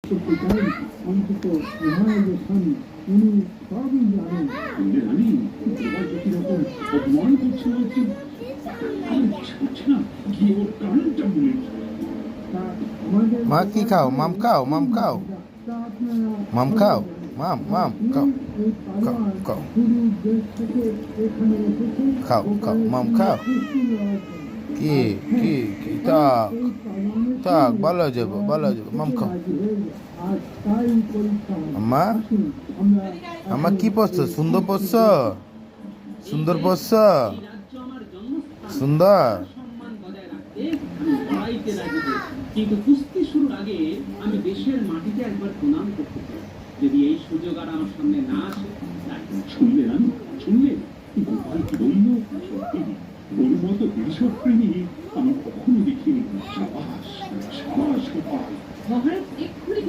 করতে চাই, অন্তত মহারাজের স্বামী উনি সবই জানেন। জানি এবার যদি রকম অপমান করছে বলছি আমি ইচ্ছে করছে না গিয়ে ওর কানটা বলে তা আমাদের মা কি খাও? মাম খাও, মাম খাও, তা আপনারা মাম খাও, মাম মাম খাও, এই খাও, পালোয়ান খাও, পুরী দেশ থেকে এখানে এসেছে খাও, খাও, মাম খাও। কুস্তি লড়ার জন্য। কি কি কি থাক থাক, ভালো হয়ে যাবো, ভালো হয়ে যাবো, মাম খাও। আম্মা আম্মা কি পড়ছো? সুন্দর পড়ছো? সুন্দর পড়ছো? সুন্দর। সম্মান বজায় রাখতে আমি লড়াইতে রাজি হই। কিন্তু কুস্তি শুরুর আগে আমি দেশের মাটিতে একবার প্রণাম করতে চাই। যদি এই সুযোগ আর আমার সামনে না আসে, শুনলে না শুনলে গোপাল কি বললো? সত্যি ওর মতো দেশপ্রেমী আমি কখনো দেখিনি। সাবাস সাবাস গোপাল। মহারাজ এক্ষুনি